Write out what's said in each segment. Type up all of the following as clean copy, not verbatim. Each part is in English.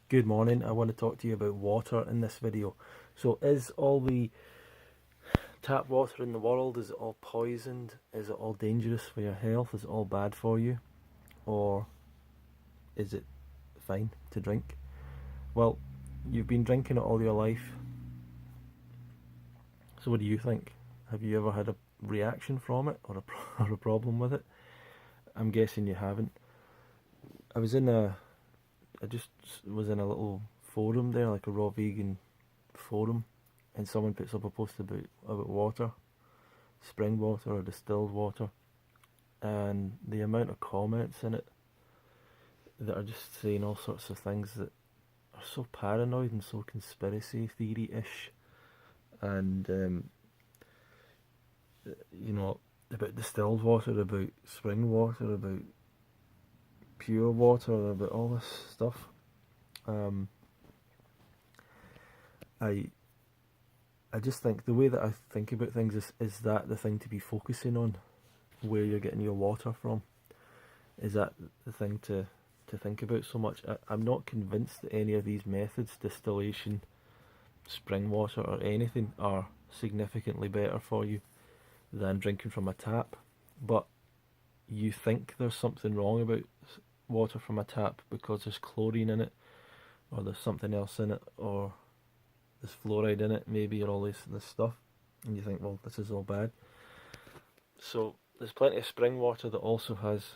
Good morning. I want to talk to you about water in this video. So is all the tap water in the world, is it all poisoned? Is it all dangerous for your health? Is it all bad for you? Or is it fine to drink? Well, you've been drinking it all your life. So what do you think? Have you ever had a reaction from it or or a problem with it? I'm guessing you haven't. I was in a I just was in a little forum there, like a raw vegan forum, and someone puts up a post about water, spring water or distilled water, and the amount of comments in it that are just saying all sorts of things that are so paranoid and so conspiracy theory-ish, and you know, about distilled water, about spring water, about pure water, about all this stuff. Um, I I just think the way that I think about things is that the thing to be focusing on, where you're getting your water from. Is that the thing to think about so much? I'm not convinced that any of these methods, distillation, spring water, or anything, are significantly better for you than drinking from a tap. But you think there's something wrong about water from a tap because there's chlorine in it, or there's something else in it, or there's fluoride in it, maybe, or all this stuff, and you think, well, this is all bad. So there's plenty of spring water that also has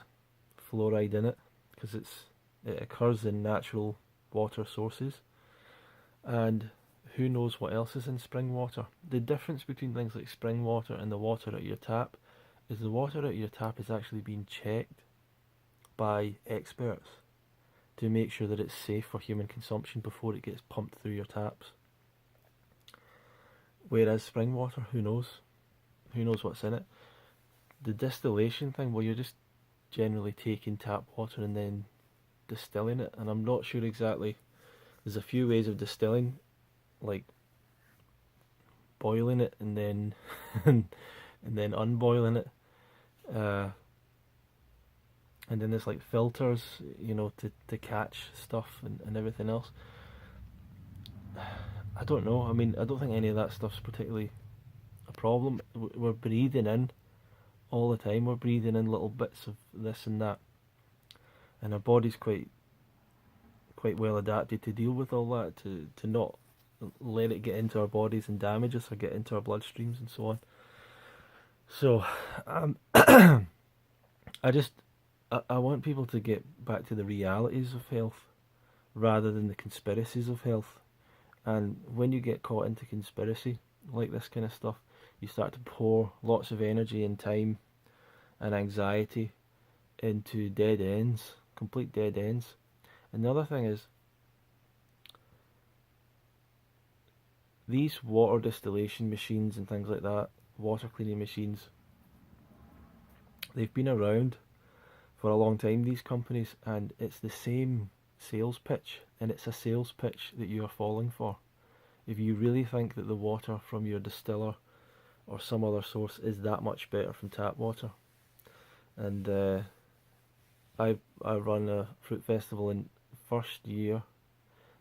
fluoride in it because it occurs in natural water sources, and who knows what else is in spring water. The difference between things like spring water and the water at your tap is the water at your tap is actually being checked by experts to make sure that it's safe for human consumption before it gets pumped through your taps. Whereas spring water, who knows? Who knows what's in it? The distillation thing, well, you're just generally taking tap water and then distilling it, and I'm not sure exactly. There's a few ways of distilling, like boiling it and then and then unboiling it, and then there's like filters, to catch stuff and everything else. I don't know. I mean, I don't think any of that stuff's particularly a problem. We're breathing in all the time. We're breathing in little bits of this and that, and our body's quite well adapted to deal with all that, to not let it get into our bodies and damage us or get into our bloodstreams and so on. So I want people to get back to the realities of health rather than the conspiracies of health. And when you get caught into conspiracy like this kind of stuff, you start to pour lots of energy and time and anxiety into dead ends, complete dead ends. And the other thing is, these water distillation machines and things like that, water cleaning machines, they've been around for a long time, these companies, and it's the same sales pitch, and it's a sales pitch that you are falling for. If you really think that the water from your distiller or some other source is that much better from tap water, and I run a fruit festival in first year.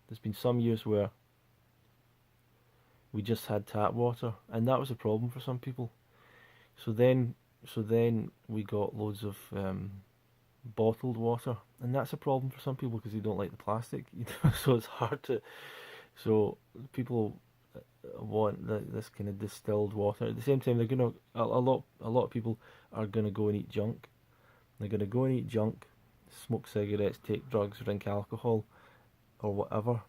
There's been some years where we just had tap water, and that was a problem for some people. So then we got loads of bottled water, and that's a problem for some people because they don't like the plastic. So it's hard to. So people want this kind of distilled water. At the same time, they're gonna a lot of people are gonna go and eat junk. They're gonna go and eat junk, smoke cigarettes, take drugs, drink alcohol, or whatever,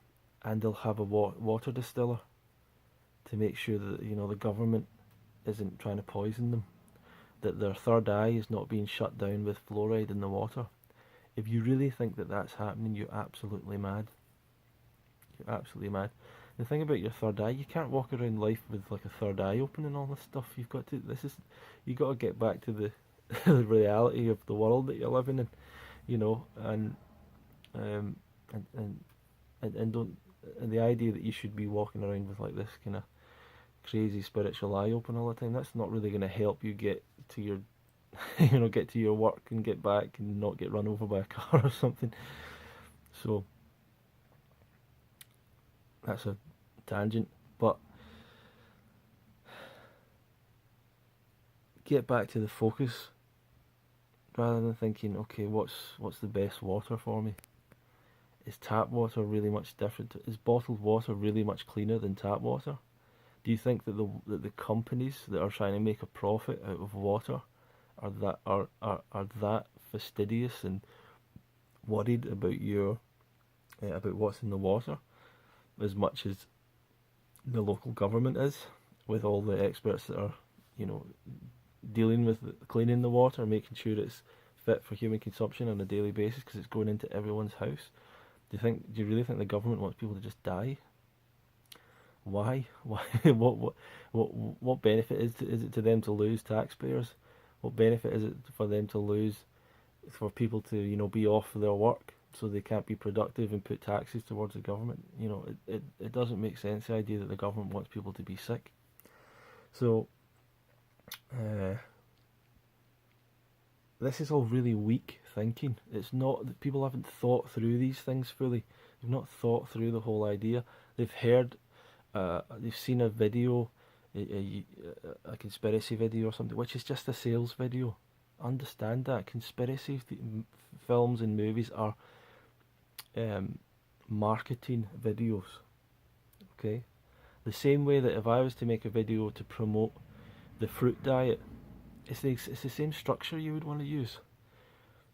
and they'll have a water distiller to make sure that the government isn't trying to poison them, that their third eye is not being shut down with fluoride in the water. If you really think that that's happening, you're absolutely mad. You're absolutely mad. The thing about your third eye, you can't walk around life with like a third eye open and all this stuff. You got to get back to the the reality of the world that you're living in, and um, and don't, and the idea that you should be walking around with like this kind of crazy spiritual eye open all the time, that's not really going to help you get to your get to your work and get back and not get run over by a car or something. So that's a tangent. But get back to the focus rather than thinking, okay, what's the best water for me? Is tap water really much different? Is bottled water really much cleaner than tap water? Do you think that the companies that are trying to make a profit out of water are that fastidious and worried about about what's in the water as much as the local government is, with all the experts that are, you know, dealing with cleaning the water, making sure it's fit for human consumption on a daily basis because it's going into everyone's house? Do you really think the government wants people to just die? Why? Why? What benefit is it to them to lose taxpayers? What benefit is it for them to lose, for people to, you know, be off their work so they can't be productive and put taxes towards the government? You know, it doesn't make sense, the idea that the government wants people to be sick. So this is all really weak thinking. It's not that people haven't thought through these things fully. They've not thought through the whole idea. They've heard, they've seen a video, a conspiracy video or something, which is just a sales video. Understand that conspiracy films and movies are marketing videos. Okay, the same way that if I was to make a video to promote the fruit diet, it's the same structure you would want to use.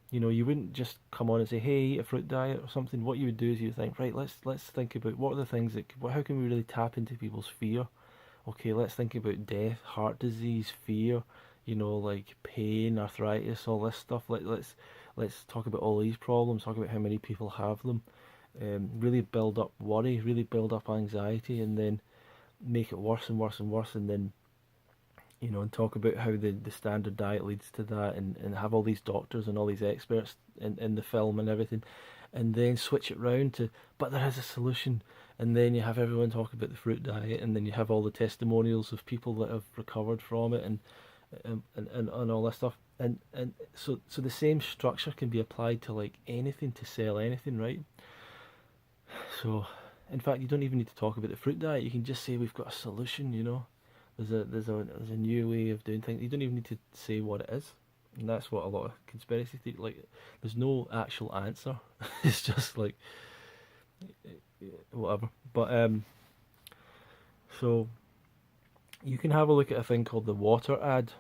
You know, you wouldn't just come on and say, "Hey, eat a fruit diet" or something. What you would do is you think, right, let's think about what are the things that, how can we really tap into people's fear? Okay, let's think about death, heart disease, fear, you know, like pain, arthritis, all this stuff. Let's talk about all these problems. Talk about how many people have them. Really build up worry, really build up anxiety, and then make it worse and worse and worse, and then, you know, and talk about how the standard diet leads to that, and have all these doctors and all these experts in the film and everything, and then switch it round to, but there is a solution, and then you have everyone talk about the fruit diet, and then you have all the testimonials of people that have recovered from it, and all this stuff, and so the same structure can be applied to like anything, to sell anything, right? So, in fact, you don't even need to talk about the fruit diet. You can just say we've got a solution. You know, there's a new way of doing things. You don't even need to say what it is, and that's what a lot of conspiracy theory, like. There's no actual answer. It's just like whatever. But so you can have a look at a thing called the water ad.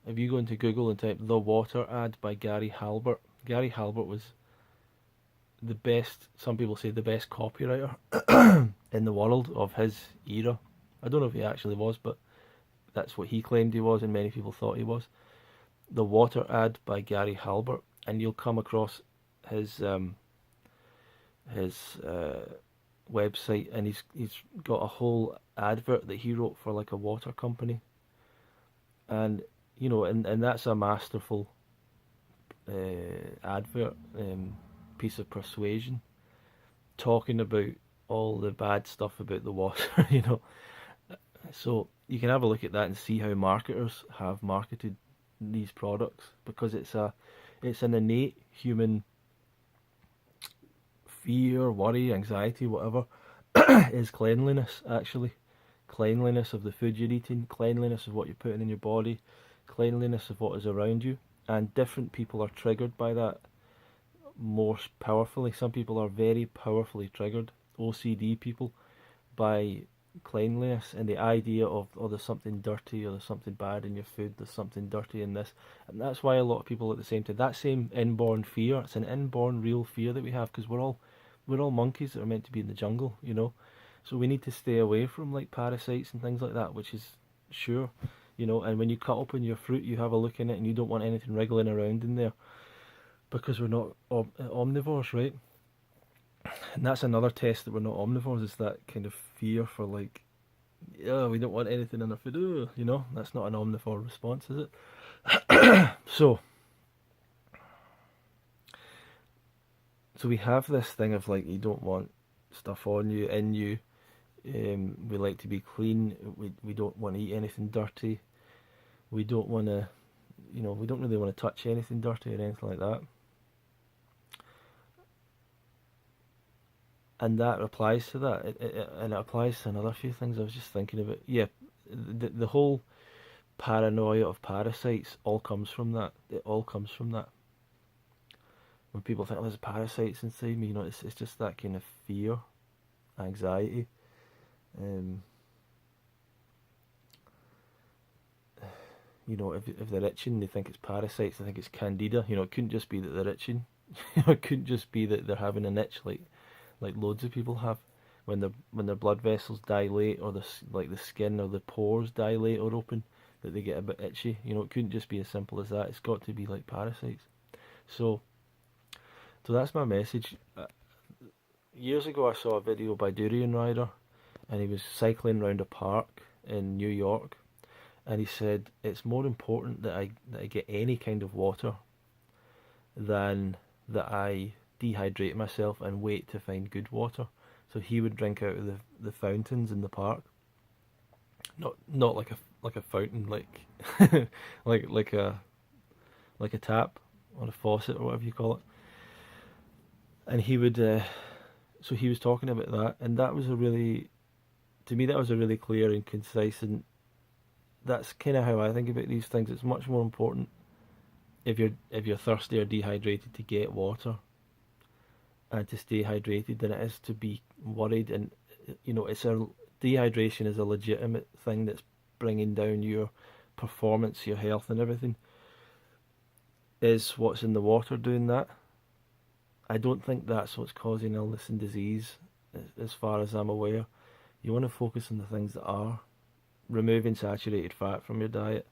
If you go into Google and type "the water ad" by Gary Halbert, Gary Halbert was the best, some people say the best copywriter in the world of his era. I don't know if he actually was, but that's what he claimed he was, and many people thought he was. The Water Ad by Gary Halbert, and you'll come across his website, and he's got a whole advert that he wrote for like a water company, and you know, and that's a masterful advert, piece of persuasion, talking about all the bad stuff about the water, you know. So you can have a look at that and see how marketers have marketed these products, because it's an innate human fear, worry, anxiety, whatever, is cleanliness, actually. Cleanliness of the food you're eating, cleanliness of what you're putting in your body, cleanliness of what is around you, and different people are triggered by that more powerfully. Some people are very powerfully triggered, OCD people, by cleanliness and the idea of, oh, there's something dirty, or there's something bad in your food, there's something dirty in this. And that's why a lot of people at the same time, that same inborn fear, it's an inborn real fear that we have, because we're all monkeys that are meant to be in the jungle, you know. So we need to stay away from like parasites and things like that, which is sure, you know. And when you cut open your fruit, you have a look in it, and you don't want anything wriggling around in there, because we're not omnivores, right? And that's another test that we're not omnivores, is that kind of fear for like, yeah, we don't want anything in our food, you know. That's not an omnivore response, is it? So we have this thing of like, you don't want stuff on you, in you. We like to be clean. We don't want to eat anything dirty. We don't want to, you know, we don't really want to touch anything dirty or anything like that. and that applies to that. And it applies to another few things. I was just thinking about. Yeah, the whole paranoia of parasites all comes from that. It all comes from that. When people think, oh, there's parasites inside me, it's just that kind of fear, anxiety. Um, if they're itching, they think it's parasites. They think it's candida. It couldn't just be that they're itching. It couldn't just be that they're having an itch like loads of people have when their blood vessels dilate, or the skin or the pores dilate or open, that they get a bit itchy. It couldn't just be as simple as that. It's got to be like parasites. So that's my message. Years ago, I saw a video by Durian Rider, and he was cycling around a park in New York, and he said it's more important that I get any kind of water than that I dehydrate myself and wait to find good water. So he would drink out of the fountains in the park, not like a fountain, like like a tap or a faucet or whatever you call it. And he would, so he was talking about that, and that was to me that was a really clear and concise, and that's kind of how I think about these things. It's much more important if you're thirsty or dehydrated to get water and to stay hydrated than it is to be worried. And dehydration is a legitimate thing that's bringing down your performance, your health, and everything. Is what's in the water doing that? I don't think that's what's causing illness and disease, as far as I'm aware. You want to focus on the things that are. Removing saturated fat from your diet,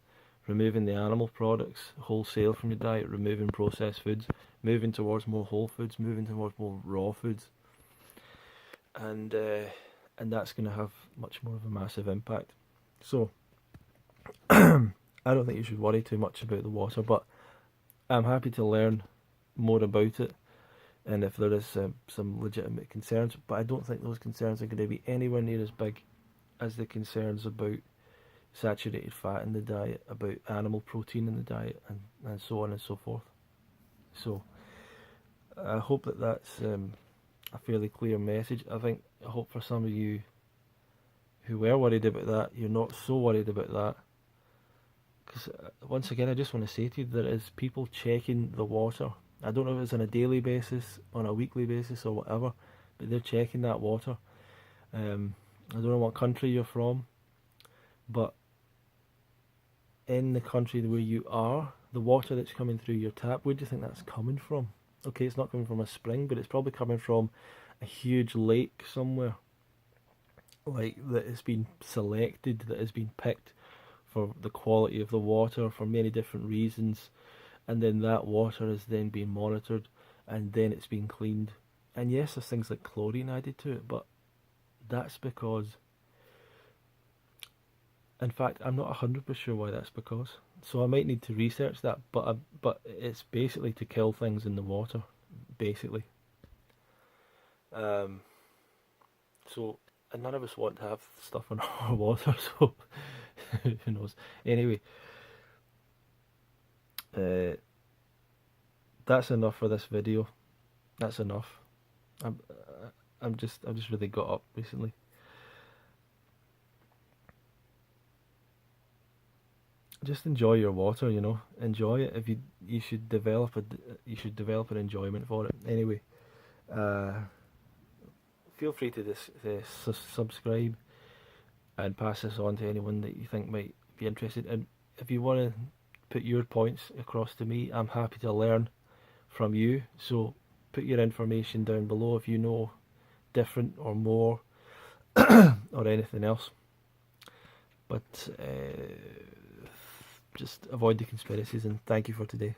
removing the animal products wholesale from your diet, removing processed foods, moving towards more whole foods, moving towards more raw foods, and that's going to have much more of a massive impact. So I don't think you should worry too much about the water, but I'm happy to learn more about it, and if there is some legitimate concerns, but I don't think those concerns are going to be anywhere near as big as the concerns about saturated fat in the diet, about animal protein in the diet, and so on and so forth. So I hope that's a fairly clear message. I hope for some of you who were worried about that, you're not so worried about that. Because once again, I just want to say to you, there is people checking the water. I don't know if it's on a daily basis, on a weekly basis, or whatever, but they're checking that water. I don't know what country you're from, but in the country where you are, the water that's coming through your tap, where do you think that's coming from? Okay, it's not coming from a spring, but it's probably coming from a huge lake somewhere, like that has been selected, that has been picked for the quality of the water for many different reasons, and then that water is then being monitored, and then it's being cleaned. And yes, there's things like chlorine added to it, but that's because, in fact, I'm not 100% sure why that's because. So I might need to research that, but it's basically to kill things in the water, basically. So, and none of us want to have stuff in our water, so who knows. Anyway, that's enough for this video. That's enough. I've just really got up recently. Just enjoy your water, enjoy it. If you should develop an enjoyment for it. Anyway, feel free to subscribe and pass this on to anyone that you think might be interested. And if you want to put your points across to me, I'm happy to learn from you. So put your information down below if you know different or more or anything else. But just avoid the conspiracies, and thank you for today.